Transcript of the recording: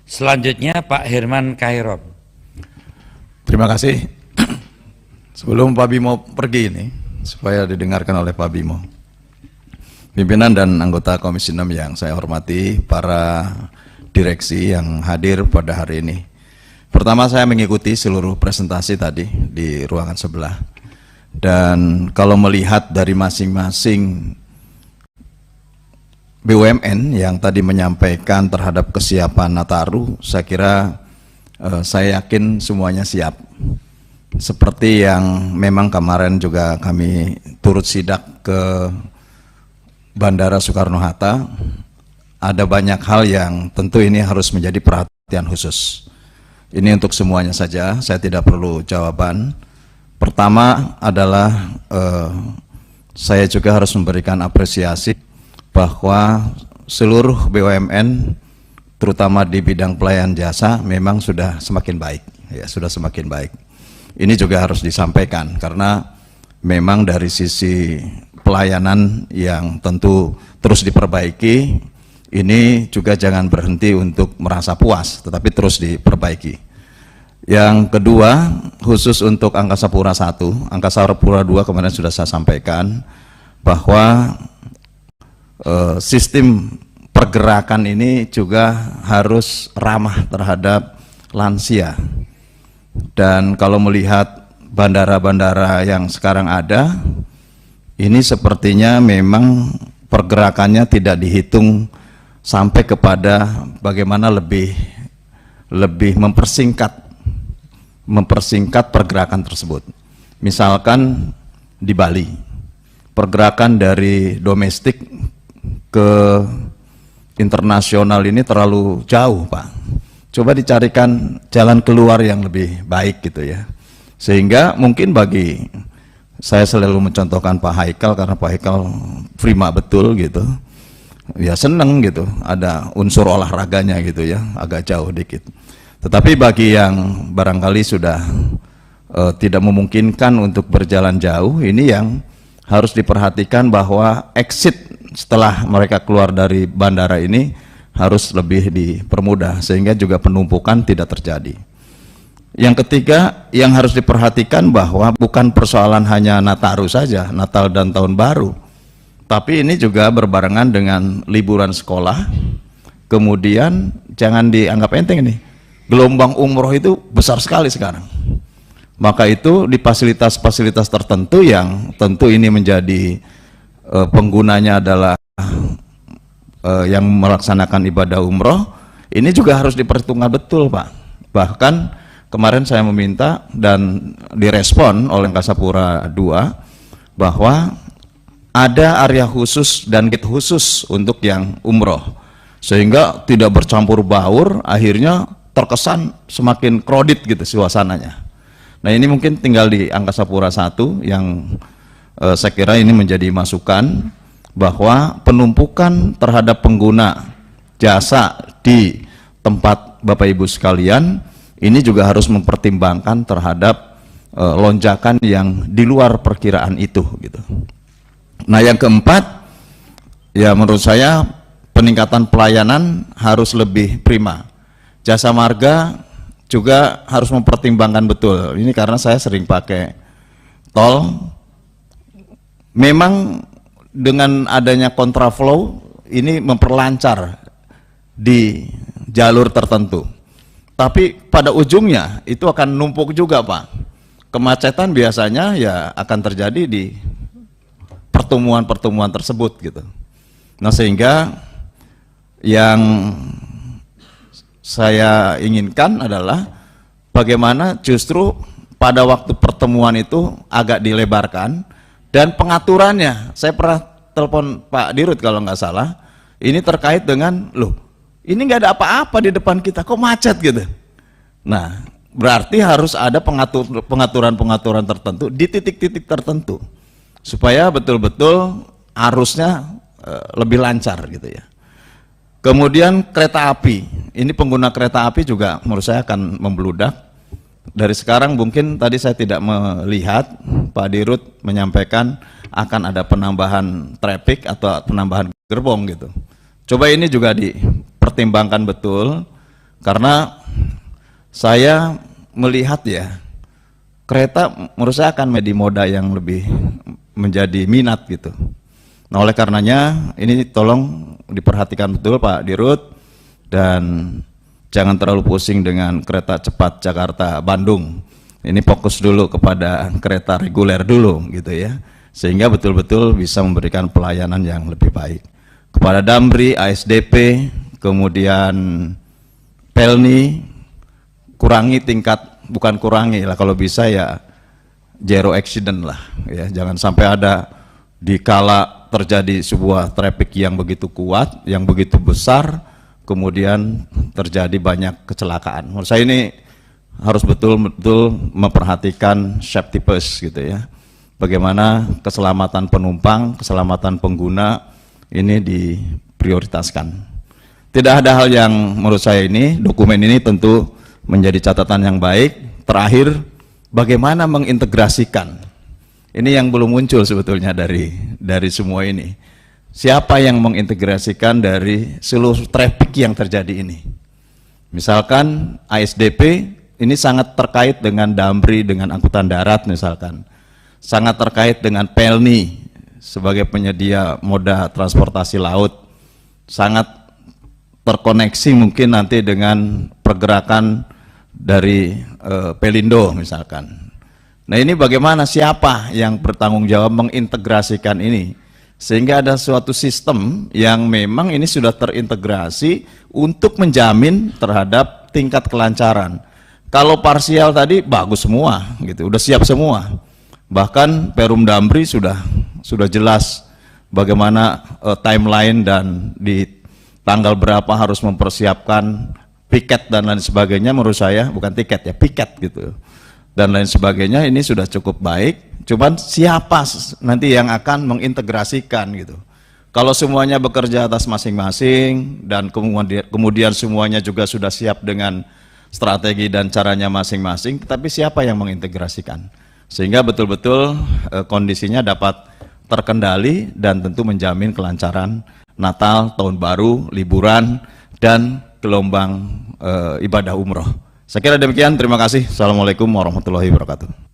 Selanjutnya Pak Herman Kairon. Terima kasih. Sebelum Pak Bimo pergi ini, supaya didengarkan oleh Pak Bimo, pimpinan dan anggota Komisi 6 yang saya hormati, para direksi yang hadir pada hari ini. Pertama, saya mengikuti seluruh presentasi tadi di ruangan sebelah. Dan kalau melihat dari masing-masing BUMN yang tadi menyampaikan terhadap kesiapan Nataru, saya kira saya yakin semuanya siap. Seperti yang memang kemarin juga kami turut sidak ke Bandara Soekarno-Hatta, ada banyak hal yang tentu ini harus menjadi perhatian khusus. Ini untuk semuanya saja, saya tidak perlu jawaban. Pertama adalah saya juga harus memberikan apresiasi bahwa seluruh BUMN terutama di bidang pelayanan jasa memang sudah semakin baik, ya sudah semakin baik. Ini juga harus disampaikan karena memang dari sisi pelayanan yang tentu terus diperbaiki, ini juga jangan berhenti untuk merasa puas, tetapi terus diperbaiki. Yang kedua, khusus untuk Angkasa Pura I, Angkasa Pura II kemarin sudah saya sampaikan bahwa sistem pergerakan ini juga harus ramah terhadap lansia. Dan kalau melihat bandara-bandara yang sekarang ada, ini sepertinya memang pergerakannya tidak dihitung sampai kepada bagaimana lebih mempersingkat pergerakan tersebut. Misalkan di Bali, pergerakan dari domestik ke internasional ini terlalu jauh, Pak. Coba dicarikan jalan keluar yang lebih baik gitu ya. Sehingga mungkin bagi saya selalu mencontohkan Pak Haikal karena Pak Haikal prima betul gitu. Ya seneng gitu, ada unsur olahraganya gitu ya, agak jauh dikit. Tetapi bagi yang barangkali sudah tidak memungkinkan untuk berjalan jauh, ini yang harus diperhatikan bahwa exit setelah mereka keluar dari bandara ini harus lebih dipermudah sehingga juga penumpukan tidak terjadi. Yang ketiga yang harus diperhatikan bahwa bukan persoalan hanya Nataru saja, Natal dan Tahun Baru, tapi ini juga berbarengan dengan liburan sekolah. Kemudian jangan dianggap enteng ini, gelombang umroh itu besar sekali sekarang. Maka itu di fasilitas-fasilitas tertentu yang tentu ini menjadi penggunanya adalah yang melaksanakan ibadah umroh, ini juga harus diperhitungkan betul, Pak. Bahkan kemarin saya meminta dan direspon oleh Angkasa Pura II bahwa ada area khusus dan gate khusus untuk yang umroh, sehingga tidak bercampur baur, akhirnya terkesan semakin crowded gitu suasananya. Nah ini mungkin tinggal di Angkasa Pura I yang saya kira ini menjadi masukan bahwa penumpukan terhadap pengguna jasa di tempat Bapak Ibu sekalian ini juga harus mempertimbangkan terhadap lonjakan yang di luar perkiraan itu gitu. Nah yang keempat, ya menurut saya peningkatan pelayanan harus lebih prima. Jasa Marga juga harus mempertimbangkan betul. Ini karena saya sering pakai tol. Memang dengan adanya kontraflow ini memperlancar di jalur tertentu. Tapi pada ujungnya itu akan numpuk juga, Pak. Kemacetan biasanya ya akan terjadi di pertemuan-pertemuan tersebut gitu. Nah sehingga yang saya inginkan adalah bagaimana justru pada waktu pertemuan itu agak dilebarkan dan pengaturannya. Saya pernah telepon Pak Dirut kalau nggak salah, ini terkait dengan loh ini nggak ada apa-apa di depan kita kok macet gitu. Nah berarti harus ada pengaturan-pengaturan tertentu di titik-titik tertentu supaya betul-betul arusnya lebih lancar gitu ya. Kemudian kereta api, ini pengguna kereta api juga menurut saya akan membludak. Dari sekarang mungkin tadi saya tidak melihat Pak Dirut menyampaikan akan ada penambahan traffic atau penambahan gerbong gitu. Coba ini juga dipertimbangkan betul Karena saya melihat ya, kereta menurut saya akan menjadi moda yang lebih menjadi minat gitu. Nah oleh karenanya ini tolong diperhatikan betul Pak Dirut, dan jangan terlalu pusing dengan kereta cepat Jakarta-Bandung. Ini fokus dulu kepada kereta reguler dulu gitu ya, sehingga betul-betul bisa memberikan pelayanan yang lebih baik. Kepada Damri, ASDP, kemudian Pelni, kurangi tingkat, bukan kurangi lah, kalau bisa ya zero accident lah ya, jangan sampai ada dikala terjadi sebuah traffic yang begitu kuat, yang begitu besar, kemudian terjadi banyak kecelakaan. Menurut saya ini harus betul-betul memperhatikan safety first gitu ya. Bagaimana keselamatan penumpang, keselamatan pengguna ini diprioritaskan. Tidak ada hal yang menurut saya ini, dokumen ini tentu menjadi catatan yang baik. Terakhir, bagaimana mengintegrasikan. Ini yang belum muncul sebetulnya dari semua ini. Siapa yang mengintegrasikan dari seluruh traffic yang terjadi ini? Misalkan ASDP ini sangat terkait dengan Damri, dengan angkutan darat misalkan. Sangat terkait dengan Pelni sebagai penyedia moda transportasi laut. Sangat terkoneksi mungkin nanti dengan pergerakan dari Pelindo misalkan. Nah ini bagaimana, siapa yang bertanggung jawab mengintegrasikan ini, sehingga ada suatu sistem yang memang ini sudah terintegrasi untuk menjamin terhadap tingkat kelancaran. Kalau parsial tadi bagus semua gitu, udah siap semua. Bahkan Perum Damri sudah jelas bagaimana timeline dan di tanggal berapa harus mempersiapkan piket dan lain sebagainya. Menurut saya bukan tiket ya, piket gitu dan lain sebagainya, ini sudah cukup baik. Cuman siapa nanti yang akan mengintegrasikan gitu. Kalau semuanya bekerja atas masing-masing dan kemudian semuanya juga sudah siap dengan strategi dan caranya masing-masing, tapi siapa yang mengintegrasikan sehingga betul-betul kondisinya dapat terkendali dan tentu menjamin kelancaran Natal, Tahun Baru, liburan, dan gelombang ibadah umroh. Saya kira demikian, terima kasih. Assalamualaikum warahmatullahi wabarakatuh.